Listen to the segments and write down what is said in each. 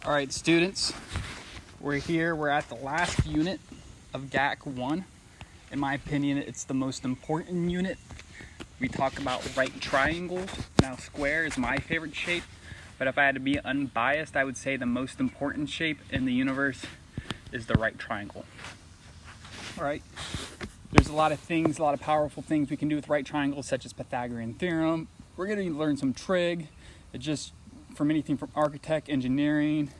All right, students, we're here. We're at the last unit of GAC 1. In my opinion, it's the most important unit. We talk about right triangles. Now, square is my favorite shape, but if I had to be unbiased, I would say the most important shape in the universe is the right triangle. All right, there's a lot of things, a lot of powerful things we can do with right triangles, such as Pythagorean theorem. We're going to learn some trig. It just from anything from architect, engineering,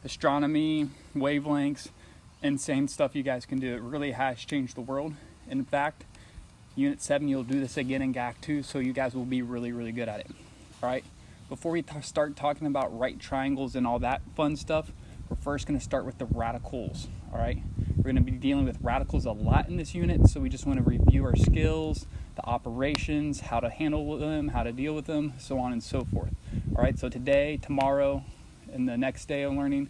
astronomy, wavelengths, insane stuff you guys can do. It really has changed the world. In fact, Unit 7, you'll do this again in GAC 2, so you guys will be really, really good at it. All right, before we start talking about right triangles and all that fun stuff, we're first going to start with the radicals. All right, we're going to be dealing with radicals a lot in this unit, so we just want to review our skills, the operations, how to handle them, how to deal with them, so on and so forth. All right, so today, tomorrow, and the next day of learning,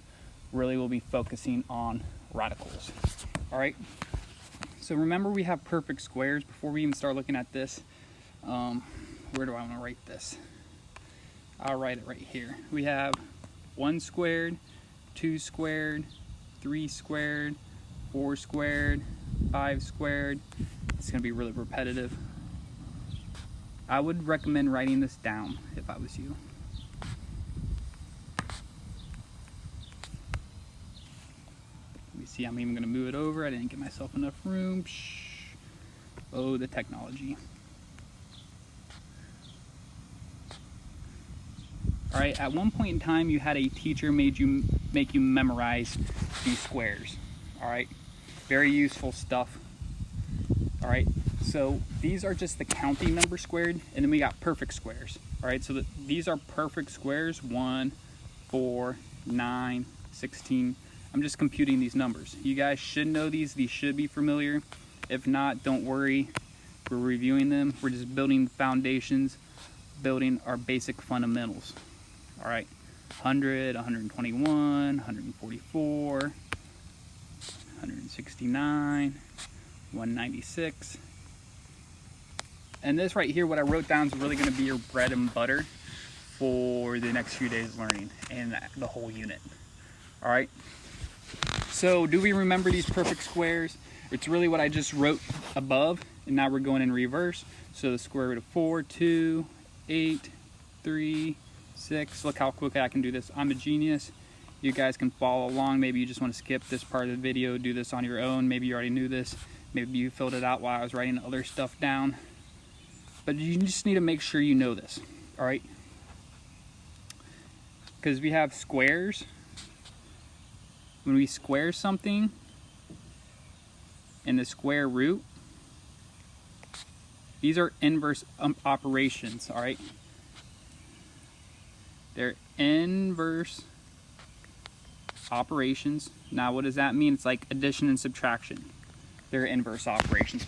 really we'll be focusing on radicals. All right, so remember we have perfect squares. Before we even start looking at this, where do I want to write this? I'll write it right here. We have 1 squared, 2 squared, 3 squared, 4 squared, 5 squared. It's going to be really repetitive. I would recommend writing this down if I was you. Let me see, I'm even going to move it over. I didn't give myself enough room. Oh, the technology. All right, at one point in time, you had a teacher make you memorize these squares. All right, very useful stuff. All right, so these are just the counting number squared, and then we got perfect squares. All right, so these are perfect squares: 1, 4, 9, 16. I'm just computing these numbers. You guys should know these. These should be familiar. If not, don't worry. We're reviewing them. We're just building foundations, building our basic fundamentals. All right, 100, 121, 144, 169, 196. And this right here, what I wrote down is really going to be your bread and butter for the next few days of learning and the whole unit. All right, so do we remember these perfect squares? It's really what I just wrote above, and now we're going in reverse. So the square root of 4, 2, 8, 3, 6. Look how quickly I can do this. I'm a genius. You guys can follow along. Maybe you just want to skip this part of the video, do this on your own. Maybe you already knew this. Maybe you filled it out while I was writing other stuff down. But you just need to make sure you know this, all right? Because we have squares. When we square something in the square root, these are inverse operations, all right? They're inverse operations. Now, what does that mean? It's like addition and subtraction. They're inverse operations.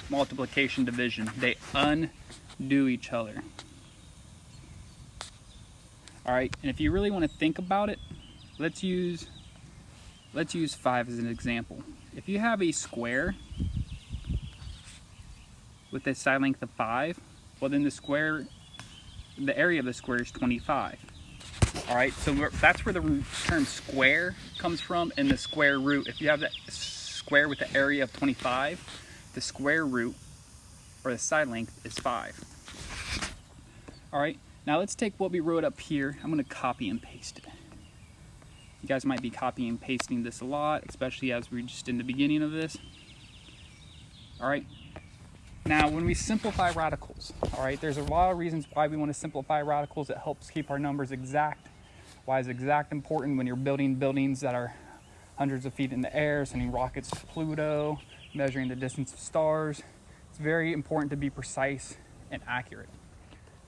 Multiplication, division. They undo each other. All right, and if you really want to think about it, let's use 5 as an example. If you have a square with a side length of 5, well then the area of the square is 25. All right, so that's where the term square comes from, in the square root. If you have that square with the area of 25, the square root, or the side length, is 5. All right, now let's take what we wrote up here. I'm going to copy and paste it. You guys might be copying and pasting this a lot, especially as we're just in the beginning of this. All right, now when we simplify radicals, all right, there's a lot of reasons why we want to simplify radicals. It helps keep our numbers exact. Why is exact important? When you're building buildings that are hundreds of feet in the air, sending rockets to Pluto, measuring the distance of stars, it's very important to be precise and accurate.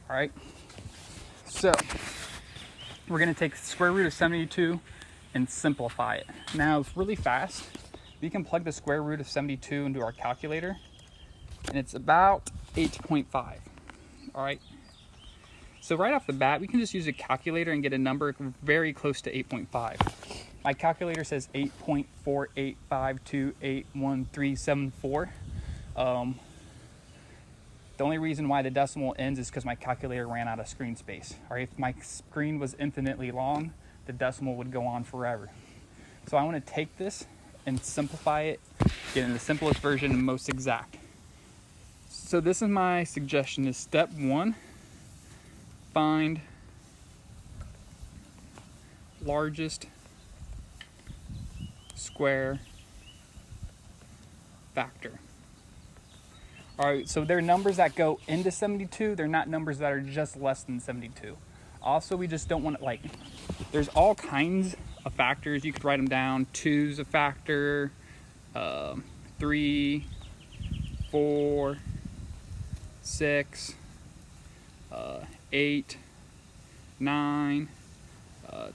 All right, so we're going to take the square root of 72 and simplify it. Now, it's really fast. We can plug the square root of 72 into our calculator, and it's about 8.5. All right, so right off the bat, we can just use a calculator and get a number very close to 8.5. My calculator says 8.485281374. The only reason why the decimal ends is because my calculator ran out of screen space. All right, if my screen was infinitely long, the decimal would go on forever. So I want to take this and simplify it, get in the simplest version and most exact. So this is my suggestion: is step 1, find largest square factor. All right, so they're numbers that go into 72. They're not numbers that are just less than 72. Also, we just don't want to, like, there's all kinds of factors. You could write them down. 2's a factor, 3, 4, 6, 8, 9,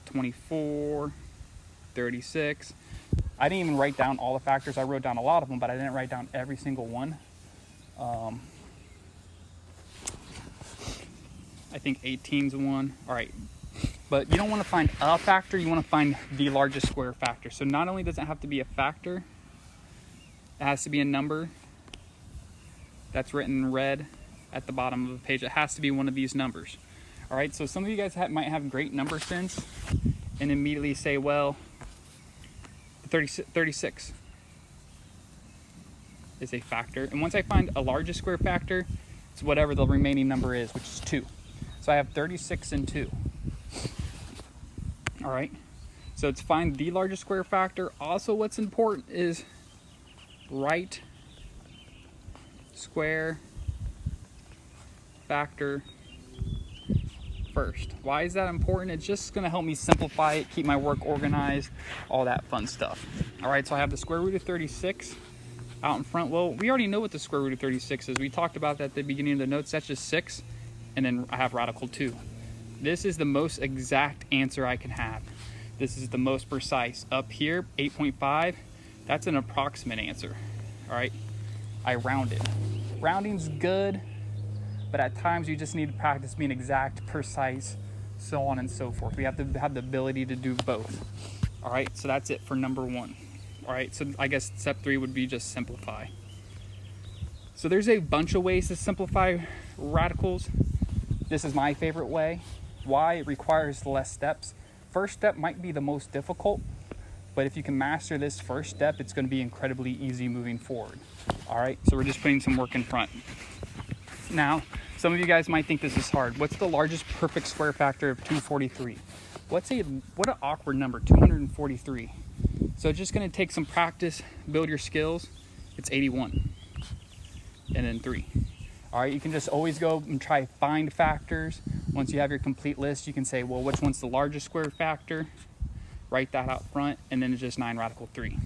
24, 36. I didn't even write down all the factors. I wrote down a lot of them, but I didn't write down every single one. I think 18's one. All right, but you don't want to find a factor, you want to find the largest square factor. So not only does it have to be a factor, it has to be a number that's written in red at the bottom of the page. It has to be one of these numbers. All right, so some of you guys might have great number sense and immediately say, well, 36 is a factor. And once I find a largest square factor, it's whatever the remaining number is, which is 2. So I have 36 and 2. All right, so it's find the largest square factor. Also, what's important is right square factor first. Why is that important? It's just going to help me simplify it, keep my work organized, all that fun stuff. All right, so I have the square root of 36 out in front. Well, we already know what the square root of 36 is. We talked about that at the beginning of the notes. That's just 6, and then I have radical 2. This is the most exact answer I can have. This is the most precise. Up here, 8.5, that's an approximate answer. All right, I rounded. Rounding's good, but at times you just need to practice being exact, precise, so on and so forth. We have to have the ability to do both. All right, so that's it for number 1. All right, so I guess step 3 would be just simplify. So there's a bunch of ways to simplify radicals. This is my favorite way. Why? It requires less steps. First step might be the most difficult, but if you can master this first step, it's going to be incredibly easy moving forward. All right, so we're just putting some work in front. Now, some of you guys might think this is hard. What's the largest perfect square factor of 243? What an awkward number, 243. So it's just going to take some practice, build your skills. It's 81, and then 3. All right, you can just always go and try find factors. Once you have your complete list, you can say, well, which one's the largest square factor? Write that out front, and then it's just 9 radical 3.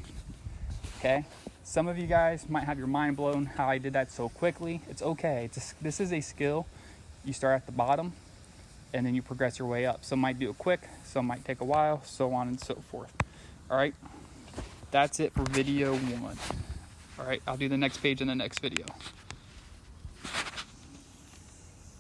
Okay? Some of you guys might have your mind blown how I did that so quickly. It's okay. This is a skill. You start at the bottom, and then you progress your way up. Some might do it quick, some might take a while, so on and so forth. All right? That's it for video 1. All right, I'll do the next page in the next video.